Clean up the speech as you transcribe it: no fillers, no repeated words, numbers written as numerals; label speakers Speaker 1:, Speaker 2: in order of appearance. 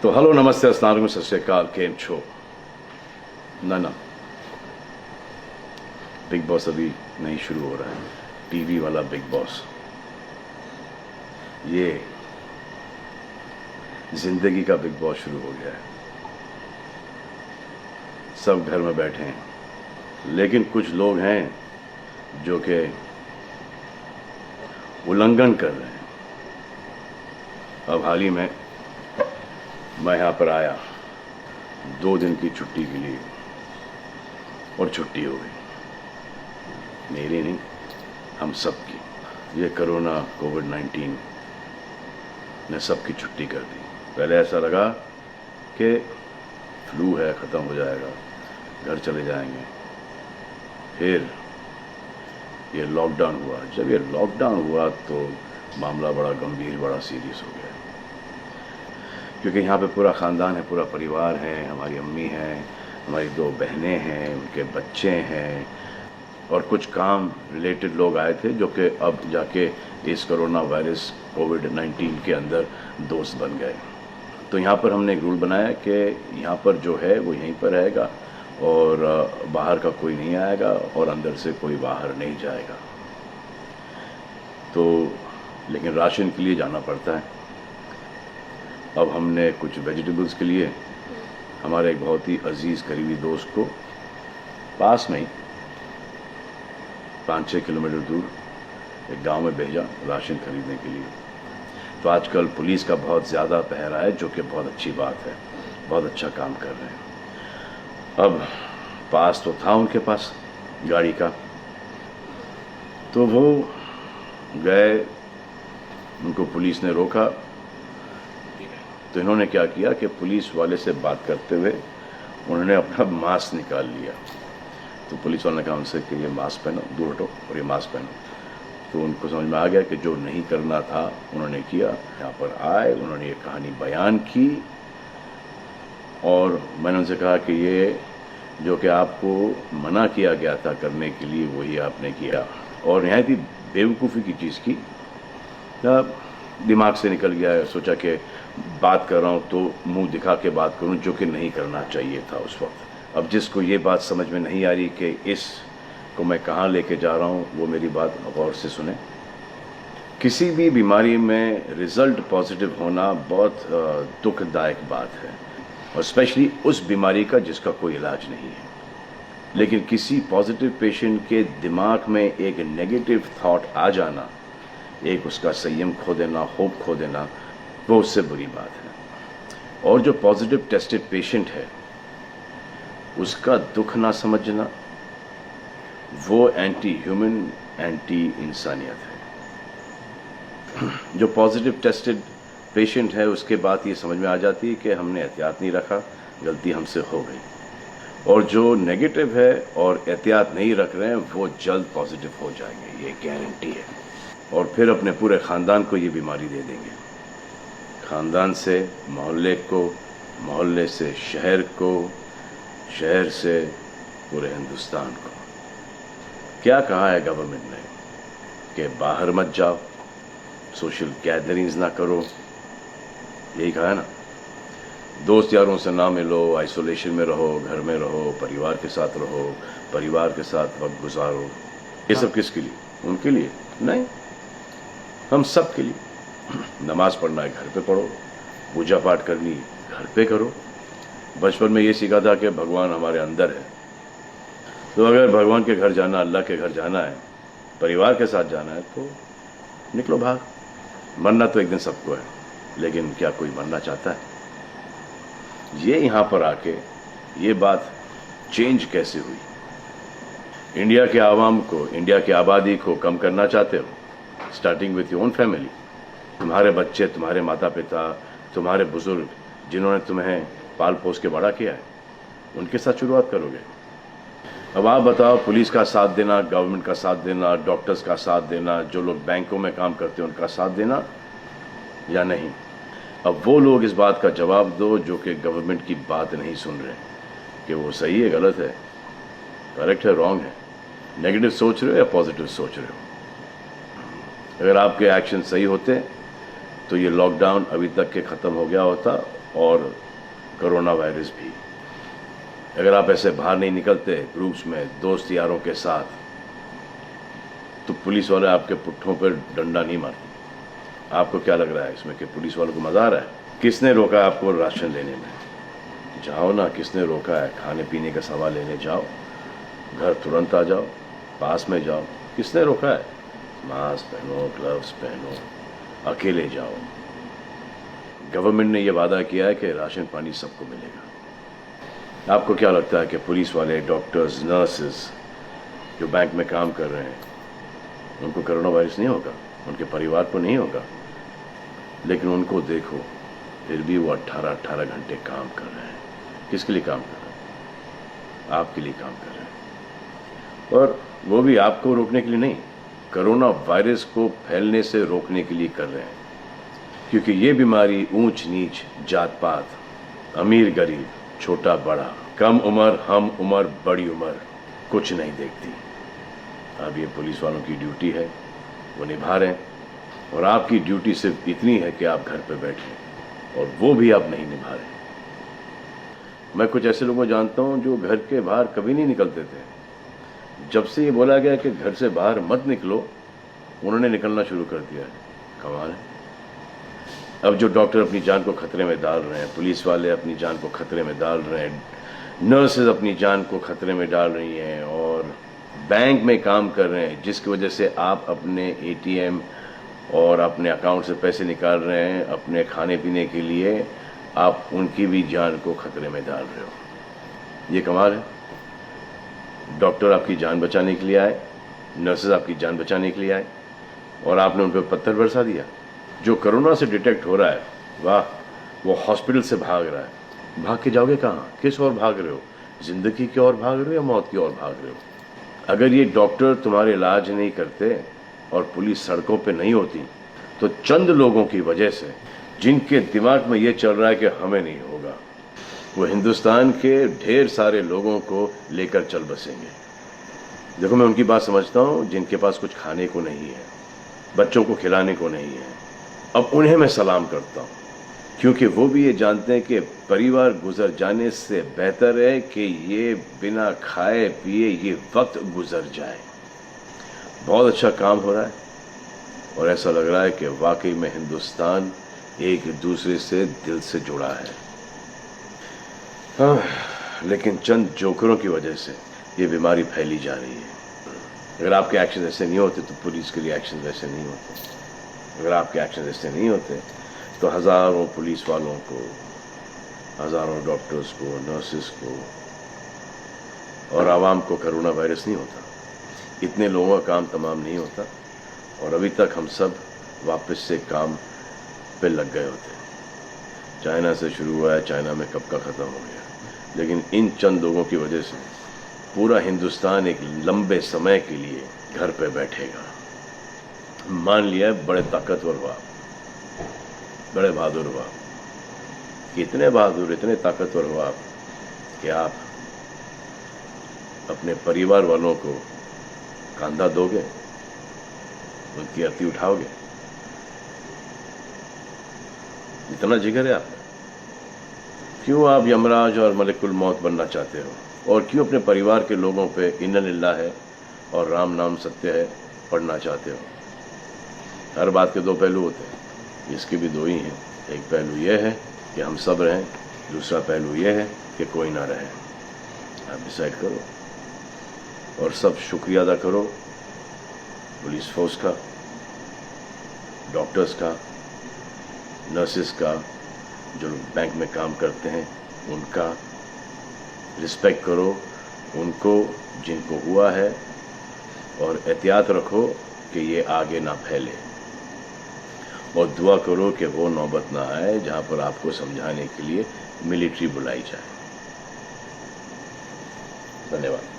Speaker 1: तो हेलो नमस्ते अस्सलाम सत श्री अकाल केम छो ना बिग बॉस अभी नहीं शुरू हो रहा है। टीवी वाला बिग बॉस, ये जिंदगी का बिग बॉस शुरू हो गया है। सब घर में बैठे हैं, लेकिन कुछ लोग हैं जो कि उल्लंघन कर रहे हैं। अब हाल ही में मैं यहाँ पर आया 2 दिन की छुट्टी के लिए, और छुट्टी हो गई। मेरी नहीं, हम सब की। ये कोरोना कोविड-19 ने सबकी छुट्टी कर दी। पहले ऐसा लगा कि फ्लू है, ख़त्म हो जाएगा, घर चले जाएंगे। फिर ये लॉकडाउन हुआ। जब ये लॉकडाउन हुआ तो मामला बड़ा गंभीर, बड़ा सीरियस हो गया, क्योंकि यहाँ पे पूरा ख़ानदान है, पूरा परिवार है। हमारी अम्मी हैं, हमारी 2 बहनें हैं, उनके बच्चे हैं, और कुछ काम रिलेटेड लोग आए थे जो कि अब जाके इस कोरोना वायरस कोविड-19 के अंदर दोस्त बन गए। तो यहाँ पर हमने एक रूल बनाया कि यहाँ पर जो है वो यहीं पर रहेगा, और बाहर का कोई नहीं आएगा, और अंदर से कोई बाहर नहीं जाएगा। तो लेकिन राशन के लिए जाना पड़ता है। अब हमने कुछ वेजिटेबल्स के लिए हमारे एक बहुत ही अजीज़ करीबी दोस्त को पास में ही 5-6 किलोमीटर दूर एक गांव में भेजा राशन खरीदने के लिए। तो आजकल पुलिस का बहुत ज़्यादा पहरा है, जो कि बहुत अच्छी बात है, बहुत अच्छा काम कर रहे हैं। अब पास तो था उनके पास गाड़ी का, तो वो गए, उनको पुलिस ने रोका। तो इन्होंने क्या किया कि पुलिस वाले से बात करते हुए उन्होंने अपना मास्क निकाल लिया। तो पुलिस वाले ने कहा उनसे कि ये मास्क पहनो, दूर हटो और ये मास्क पहनो। तो उनको समझ में आ गया कि जो नहीं करना था उन्होंने किया। यहाँ पर आए, उन्होंने ये कहानी बयान की, और मैंने उनसे कहा कि ये जो कि आपको मना किया गया था करने के लिए, वही आपने किया, और यहाँ थी बेवकूफ़ी की चीज़ की। दिमाग से निकल गया, सोचा कि बात कर रहा हूँ तो मुंह दिखा के बात करूँ, जो कि नहीं करना चाहिए था उस वक्त। अब जिसको ये बात समझ में नहीं आ रही कि इस को मैं कहाँ लेके जा रहा हूँ, वो मेरी बात गौर से सुने। किसी भी बीमारी में रिज़ल्ट पॉजिटिव होना बहुत दुखदायक बात है, और स्पेशली उस बीमारी का जिसका कोई इलाज नहीं है। लेकिन किसी पॉजिटिव पेशेंट के दिमाग में एक नेगेटिव थॉट आ जाना, एक उसका संयम खो देना, होप खो देना, वो उससे बुरी बात है। और जो पॉजिटिव टेस्टेड पेशेंट है, उसका दुख ना समझना, वो एंटी ह्यूमन, एंटी इंसानियत है। जो पॉजिटिव टेस्टेड पेशेंट है, उसके बाद ये समझ में आ जाती है कि हमने एहतियात नहीं रखा, गलती हमसे हो गई। और जो नेगेटिव है और एहतियात नहीं रख रहे हैं, वो जल्द पॉजिटिव हो जाएंगे, ये गारंटी है। और फिर अपने पूरे ख़ानदान को ये बीमारी दे देंगे। ख़ानदान से मोहल्ले को, मोहल्ले से शहर को, शहर से पूरे हिंदुस्तान को। क्या कहा है गवर्नमेंट ने कि बाहर मत जाओ, सोशल गैदरिंग्स ना करो, यही कहा है ना। दोस्त यारों से ना मिलो, आइसोलेशन में रहो, घर में रहो, परिवार के साथ रहो, परिवार के साथ वक्त गुजारो। ये सब किसके लिए? उनके लिए नहीं, हम सब के लिए। नमाज पढ़ना है, घर पे पढ़ो। पूजा पाठ करनी है, घर पे करो। बचपन में ये सीखा था कि भगवान हमारे अंदर है। तो अगर भगवान के घर जाना, अल्लाह के घर जाना है, परिवार के साथ जाना है, तो निकलो भाग। मरना तो एक दिन सबको है, लेकिन क्या कोई मरना चाहता है? ये यहाँ पर आके ये बात चेंज कैसे हुई? इंडिया के आवाम को, इंडिया की आबादी को कम करना चाहते हो? Starting with your own family. तुम्हारे बच्चे, तुम्हारे माता पिता, तुम्हारे बुजुर्ग, जिन्होंने तुम्हें पाल पोस के बड़ा किया है, उनके साथ शुरुआत करोगे। अब आप बताओ, पुलिस का साथ देना, गवर्नमेंट का साथ देना, डॉक्टर्स का साथ देना, जो लोग बैंकों में काम करते हैं उनका साथ देना या नहीं? अब वो लोग इस बात का जवाब दो जो कि गवर्नमेंट की बात नहीं सुन रहे, कि वो सही है, गलत है, करेक्ट है, रॉन्ग है, नेगेटिव सोच रहे हो या पॉजिटिव सोच रहे हो। अगर आपके एक्शन सही होते तो ये लॉकडाउन अभी तक के ख़त्म हो गया होता और कोरोना वायरस भी। अगर आप ऐसे बाहर नहीं निकलते ग्रुप्स में दोस्त यारों के साथ, तो पुलिस वाले आपके पुट्ठों पर डंडा नहीं मारते। आपको क्या लग रहा है इसमें कि पुलिस वालों को मजा आ रहा है? किसने रोका आपको राशन लेने में? जाओ ना, किसने रोका है? खाने पीने का सामान लेने जाओ, घर तुरंत आ जाओ, पास में जाओ, किसने रोका है? मास्क पहनो, ग्लव्स पहनो, अकेले जाओ। गवर्नमेंट ने यह वादा किया है कि राशन पानी सबको मिलेगा। आपको क्या लगता है कि पुलिस वाले, डॉक्टर्स, नर्सेस जो बैंक में काम कर रहे हैं, उनको कोरोना वायरस नहीं होगा? उनके परिवार को नहीं होगा? लेकिन उनको देखो, फिर भी वो 18-18 घंटे काम कर रहे हैं। किसके लिए काम कर रहे हैं? आपके लिए काम कर रहे हैं। और वो भी आपको रोकने के लिए नहीं, कोरोना वायरस को फैलने से रोकने के लिए कर रहे हैं। क्योंकि ये बीमारी ऊंच नीच, जात पात, अमीर गरीब, छोटा बड़ा, कम उम्र, हम उम्र, बड़ी उम्र कुछ नहीं देखती। अब ये पुलिस वालों की ड्यूटी है, वो निभा रहे हैं। और आपकी ड्यूटी सिर्फ इतनी है कि आप घर पे बैठें, और वो भी आप नहीं निभा रहे। मैं कुछ ऐसे लोगों को जानता हूं जो घर के बाहर कभी नहीं निकलते थे। जब से ये बोला गया कि घर से बाहर मत निकलो, उन्होंने निकलना शुरू कर दिया है। कमाल है। अब जो डॉक्टर अपनी जान को खतरे में डाल रहे हैं, पुलिस वाले अपनी जान को खतरे में डाल रहे हैं, नर्सेज अपनी जान को खतरे में डाल रही हैं, और बैंक में काम कर रहे हैं, जिसकी वजह से आप अपने एटीएम और अपने अकाउंट से पैसे निकाल रहे हैं अपने खाने पीने के लिए, आप उनकी भी जान को खतरे में डाल रहे हो। ये कमाल है। डॉक्टर आपकी जान बचाने के लिए आए, नर्सेज आपकी जान बचाने के लिए आए, और आपने उन पर पत्थर बरसा दिया। जो कोरोना से डिटेक्ट हो रहा है, वाह, वो हॉस्पिटल से भाग रहा है। भाग के जाओगे कहाँ? किस ओर भाग रहे हो? जिंदगी की ओर भाग रहे हो या मौत की ओर भाग रहे हो? अगर ये डॉक्टर तुम्हारे इलाज नहीं करते और पुलिस सड़कों पे नहीं होती, तो चंद लोगों की वजह से, जिनके दिमाग में ये चल रहा है कि हमें नहीं होगा, वो हिंदुस्तान के ढेर सारे लोगों को लेकर चल बसेंगे। देखो, मैं उनकी बात समझता हूँ जिनके पास कुछ खाने को नहीं है, बच्चों को खिलाने को नहीं है। अब उन्हें मैं सलाम करता हूँ, क्योंकि वो भी ये जानते हैं कि परिवार गुजर जाने से बेहतर है कि ये बिना खाए पिए ये वक्त गुजर जाए। बहुत अच्छा काम हो रहा है, और ऐसा लग रहा है कि वाकई में हिंदुस्तान एक दूसरे से दिल से जुड़ा है। लेकिन चंद जोकरों की वजह से ये बीमारी फैली जा रही है। अगर आपके एक्शन ऐसे नहीं होते तो पुलिस के लिए एक्शन वैसे नहीं होते। अगर आपके एक्शन ऐसे नहीं होते तो हज़ारों पुलिस वालों को, हज़ारों डॉक्टर्स को, नर्सेस को और आवाम को कोरोना वायरस नहीं होता। इतने लोगों का काम तमाम नहीं होता, और अभी तक हम सब वापस से काम पे लग गए होते। चाइना से शुरू हुआ है, चाइना में कब का ख़त्म हो गया। लेकिन इन चंद लोगों की वजह से पूरा हिंदुस्तान एक लंबे समय के लिए घर पे बैठेगा। मान लिया बड़े ताकतवर हुआ, बड़े बहादुर हुआ, इतने बहादुर, इतने ताकतवर हुआ कि आप अपने परिवार वालों को कंधा दोगे, उनकी अर्थी उठाओगे। इतना जिगर है आप? क्यों आप यमराज और मलिकुल मौत बनना चाहते हो? और क्यों अपने परिवार के लोगों पे इन्ना लिल्लाह है और राम नाम सत्य है पढ़ना चाहते हो? हर बात के दो पहलू होते हैं, इसके भी दो ही हैं। एक पहलू यह है कि हम सब रहें, दूसरा पहलू यह है कि कोई ना रहे। आप डिसाइड करो, और सब शुक्रिया अदा करो पुलिस फोर्स का, डॉक्टर्स का, नर्सेस का, जो बैंक में काम करते हैं उनका। रिस्पेक्ट करो उनको जिनको हुआ है, और एहतियात रखो कि ये आगे ना फैले, और दुआ करो कि वो नौबत ना आए जहां पर आपको समझाने के लिए मिलिट्री बुलाई जाए। धन्यवाद।